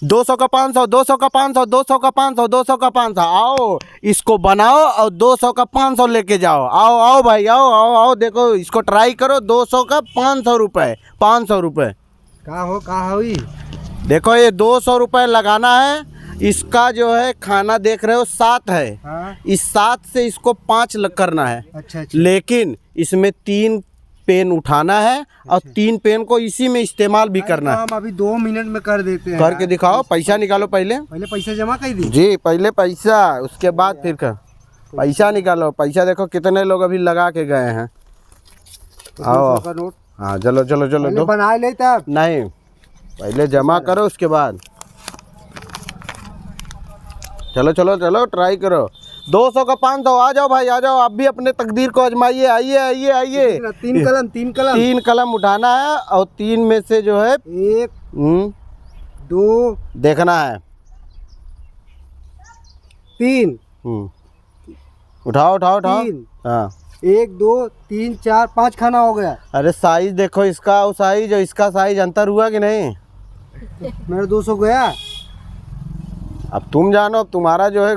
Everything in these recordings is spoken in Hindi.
200 का 500, 200 का 500, 200 का 500, 200 का 500। आओ इसको बनाओ और 200 का 500 लेके जाओ। आओ आओ भाई, आओ आओ आओ, देखो इसको ट्राई करो। 200 का 500 रुपये, 500 रुपये। कहाँ हुई? देखो ये 200 रुपये लगाना है। इसका जो है खाना देख रहे हो 7 है। हाँ? इस 7 से इसको 5 करना है। अच्छा अच्छा। लेकिन इसमें 3 पेन उठाना है और 3 पेन को इसी में इस्तेमाल भी करना है। हम अभी 2 मिनट में कर देते हैं। करके दिखाओ। पैसा निकालो पहले पैसा जमा कर दी जी, पहले पैसा, उसके बाद फिर कर पैसा निकालो। पैसा देखो कितने लोग अभी लगा के गए हैं। आओ नोट। हाँ चलो चलो चलो दो। बना ले तब नहीं, पहले जमा करो उसके बाद। चलो चलो चलो ट्राई करो। 200 का 500। आ जाओ भाई, आ जाओ। आप भी अपने तकदीर को आजमाइए। आइए आइए आइए। 3 कलम उठाना है और 3 में से जो है 1 2 देखना है। 3 उठाओ उठाओ उठाओ। 3 हाँ 1 2 3 4 5 खाना हो गया। अरे साइज देखो इसका और साइज और इसका साइज अंतर हुआ कि नहीं? मेरा 200 गया। अब तुम जानो, अब तुम्हारा जो है।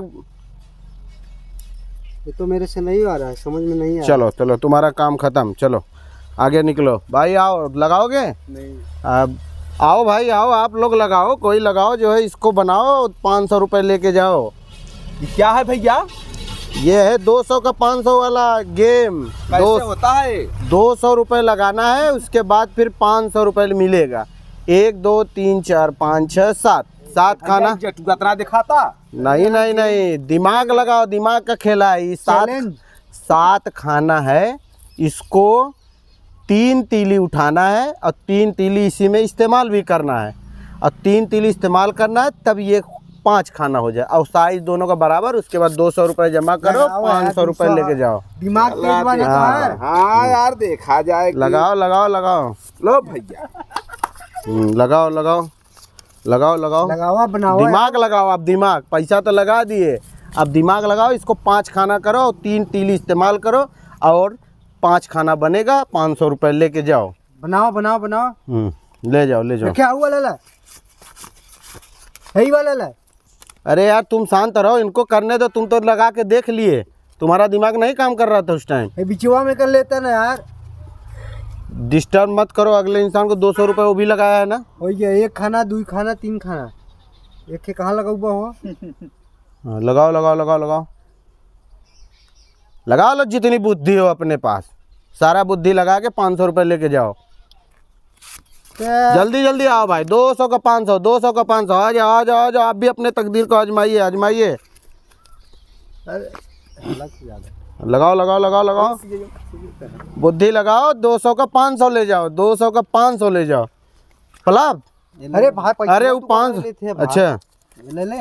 ये तो मेरे से नहीं आ रहा है, समझ में नहीं आ रहा। चलो चलो तुम्हारा काम खत्म। चलो आगे निकलो भाई। आओ, लगाओगे? नहीं। अब आओ भाई, आओ आप लोग लगाओ। कोई लगाओ जो है, इसको बनाओ। 500 रुपये लेके जाओ। ये क्या है भैया? ये है 200 का 500 वाला गेम। कैसे होता है? 200 रुपये लगाना है, उसके बाद फिर 500 रुपये मिलेगा। 1 2 3 4 5 6 7 खाना। जटुगतरा दिखाता? नहीं नहीं नहीं, दिमाग लगाओ। दिमाग का खेला है। 7 खाना है। इसको 3 तीली उठाना है और 3 तीली इसी में इस्तेमाल भी करना है। और 3 तीली इस्तेमाल करना है, तब ये 5 खाना हो जाए। और साइज दोनों का बराबर। उसके बाद 200 रुपये जमा करो, 500 रुपये लेके जाओ। दिमाग तेज वाले तो है। हाँ यार, देखा जाए। लगाओ लगाओ लगाओ। लो भैया। लगाओ लगाओ लगाओ लगाओ। लगाओ, बनाओ। दिमाग लगाओ। आप दिमाग, पैसा तो लगा दिए, अब दिमाग लगाओ। इसको 5 खाना करो और 3 तीली इस्तेमाल करो और 5 खाना बनेगा। 500 रुपये लेके जाओ। बनाओ बनाओ बनाओ। ले जाओ ले जाओ। क्या हुआ लाला? यही वाला ला। अरे यार तुम शांत रहो, इनको करने दो। तुम तो लगा के देख लिए, तुम्हारा दिमाग नहीं काम कर रहा था उस टाइम। बिचवा में कर लेता ना यार। डिस्टर्ब मत करो अगले इंसान को। 200 रुपये वो भी लगाया है ना। हो गया 1 खाना 2 खाना 3 खाना। एक के कहाँ लगा हुआ हो? लगाओ लगाओ लगाओ लगाओ लगा लो। जितनी बुद्धि हो अपने पास, सारा बुद्धि लगा के 500 रुपये लेके जाओ। जल्दी जल्दी आओ भाई। 200 का 500, 200 का 500। आ जाओ आ जाओ आ जाओ। आप भी अपने तकदीर को आजमाइए आजमाइए। लगाओ लगाओ लगाओ लगाओ। बुद्धि लगाओ। 200 का 500 ले जाओ। 200 का 500 ले जाओ। पलाब। अरे भाई, अरे वो 500। अच्छा ले ले।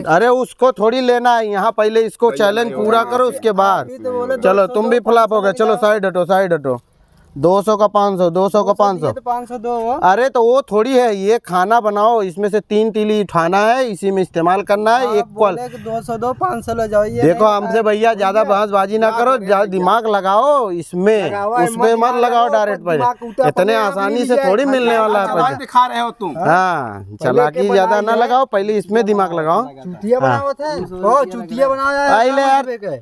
अरे उसको थोड़ी लेना है यहाँ। पहले इसको चैलेंज पूरा करो, उसके बाद चलो। तुम भी फ्लॉप हो गए। चलो साइड हटो साइड हटो। 200 का 500, 200 का 500। 500 दो। अरे तो वो थोड़ी है, ये खाना बनाओ। इसमें से 3 तीली उठाना है, इसी में इस्तेमाल करना है। एक क्वाल 200 दो 500 ले जाओ। ये देखो हमसे भैया ज्यादा बहसबाजी ना करो। दिमाग लगाओ इसमें, उसमें मत लगाओ डायरेक्ट। पहले इतने आसानी से थोड़ी मिलने वाला है पैसा। दिखा रहे हो तुम। हाँ, चालाकी ज्यादा ना लगाओ, पहले इसमें दिमाग लगाओ। चूतिया बनाओ थे। ओ चूतिया बनाओ यार।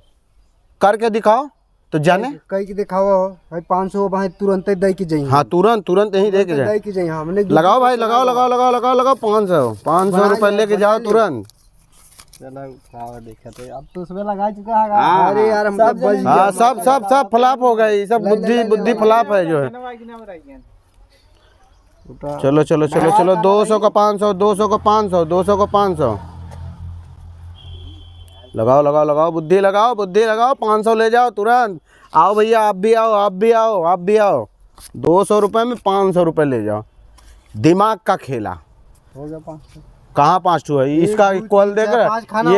करके दिखाओ तो जाने। कई की दिखाओ भाई। 500 भाई तुरंत दे के जाइए। हाँ तुरंत तुरंत यही दे के जाए। दे के जाइए। हमने लगाओ भाई, लगाओ लगाओ लगाओ लगाओ लगाओ। 500 रुपये लेके जाओ तुरंत। चलो खाओ। देखा तो अब तो उसमें लगा चुका है। अरे यार हम हाँ सब सब सब फ्लॉप हो गए। सब बुद्धि फ्लॉप है जो है। चलो चलो चलो चलो। 200 का 500, 200 का 500, 200 का 500। लगाओ लगाओ लगाओ। बुद्धि लगाओ बुद्धि लगाओ। 500 ले जाओ तुरंत। आओ भैया, आप भी आओ आप भी आओ आप भी आओ। 200 रुपये में 500 रुपये ले जाओ। दिमाग का खेला हो गया। 500 कहाँ 5 है? इसका इक्वल देख रहे।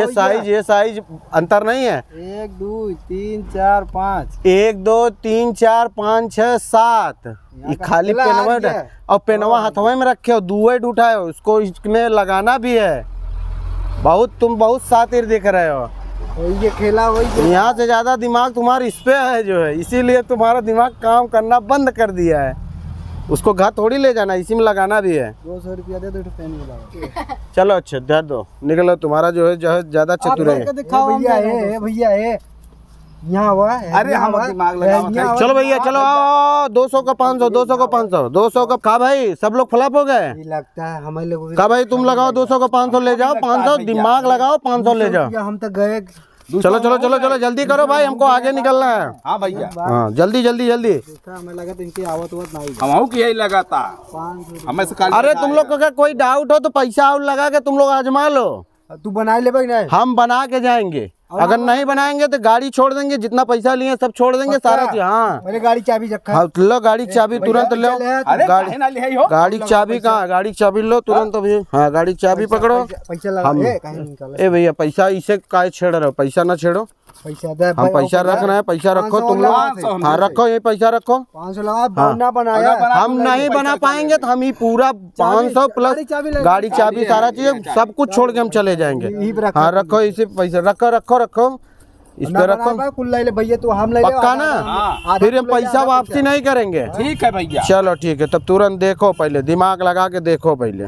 ये साइज अंतर नहीं है। 1 2 3 4 5। 1 2 3 4 5 6 7। ये खाली पेनवा और पेनवा हाथों में रखे हो, दुए उठाए हो। उसको इसमें लगाना भी है। तुम बहुत शातिर दिख रहे हो। ये खेला वही। यहाँ से ज्यादा दिमाग तुम्हारा इस पे है जो है, इसीलिए तुम्हारा दिमाग काम करना बंद कर दिया है। उसको घर थोड़ी ले जाना, इसी में लगाना भी है। 200 रुपया दे दो तो पेन मिला। चलो अच्छा दे दो, निकलो, तुम्हारा जो है ज्यादा चतुर है। भैया है, भैया है, यहाँ हुआ है। अरे हम दिमाग लगा चलो भैया चलो आओ, 200 का 500, 200 का 500, 200 का। का भाई सब लोग फ्लॉप हो गए? लगता है हमारे लोगों का भाई तुम लगाओ 200 का 500 ले जाओ, 500 दिमाग लगाओ, 500 ले जाओ। हम तो गए। चलो चलो चलो चलो जल्दी करो भाई, हमको आगे निकलना है। हाँ भैया, हाँ जल्दी जल्दी जल्दी। हमें लगा तो इनकी आवत नहीं। हम की यही लगाता 500। हमें से काल अरे तुम लोग को अगर कोई डाउट हो तो पैसा और लगा के तुम लोग आजमा लो। तू बना ले भाई। नहीं हम बना के जाएंगे, अगर नहीं बनाएंगे तो गाड़ी छोड़ देंगे, जितना पैसा लिए सब छोड़ देंगे सारा चीज। हाँ मेरे गाड़ी चाबी रखा है। हाँ लो गाड़ी चाबी तुरंत लो। अरे गाड़ी काहे ना ले हो गाड़ी चाबी कहाँ? गाड़ी चाबी लो तुरंत अभी। हाँ गाड़ी चाबी पकड़ो। पैसा लगा हम कहीं निकाला। ए भैया पैसा इसे काहे छेड़ रहे हो? पैसा ना छेड़ो, पैसा दे हम पैसा रखना है, पैसा रखो तुम लोग। 500 हाँ रखो, ये पैसा रखो। 500 लगा ना बनाया। हम नहीं बना पाएंगे तो हम ही पूरा 500 प्लस गाड़ी चाबी सारा चीज सब कुछ छोड़ के हम चले जाएंगे। हाँ रखो इसे पैसा, रखो रखो रखो, इस पे रखो। कुल ले ले भैया, तू हम ले ले। पक्का ना? फिर हम पैसा वापसी नहीं करेंगे। ठीक है भैया। चलो ठीक है, तब तुरंत देखो, पहले दिमाग लगा के देखो पहले।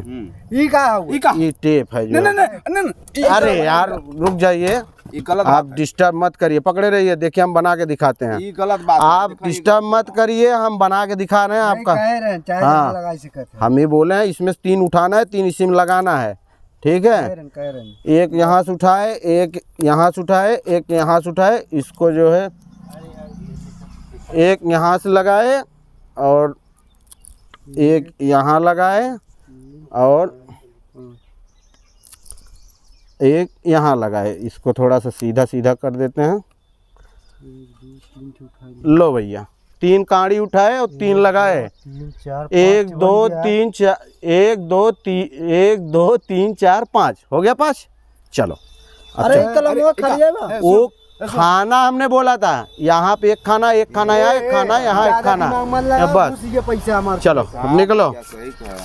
ये का है? ये टेप है जो। नहीं अरे यार रुक जाइए, ये गलत आप डिस्टर्ब मत करिए, पकड़े रहिए, देखिए हम बना के दिखाते हैं। ये गलत बात आप डिस्टर्ब मत करिए, हम बना के दिखा रहे हैं आपका। कह रहे हैं चाहे हाँ। लगा सकते हैं। हम ही बोले हैं इसमें 3 उठाना है, 3 इसी में लगाना है, ठीक है? कह रहे हैं। एक यहाँ से उठाए, एक यहाँ से उठाए, एक यहाँ से उठाए, इसको जो है एक यहाँ से लगाए और एक यहाँ लगाए और एक यहाँ लगाए। इसको थोड़ा सा सीधा सीधा कर देते हैं। लो भैया 3 कांड़ी उठाए और 3 लगाए। 1 2 3 4, 1 2 3 4 5 हो गया 5। चलो अरे अच्छा, कलम वो खड़िए बा। वो खाना हमने बोला था, यहाँ पे एक खाना यहाँ, एक खाना यहाँ, एक खाना बस। ये पैसा हमारा। चलो अब निकलो।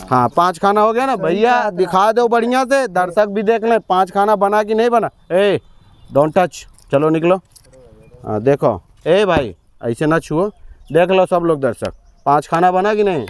हाँ 5 खाना हो गया ना भैया, दिखा दो बढ़िया से, दर्शक भी देख लें 5 खाना बना कि नहीं बना। ए डोंट टच, चलो निकलो। हाँ देखो, ए भाई ऐसे ना छुओ, देख लो सब लोग दर्शक 5 खाना बना कि नहीं।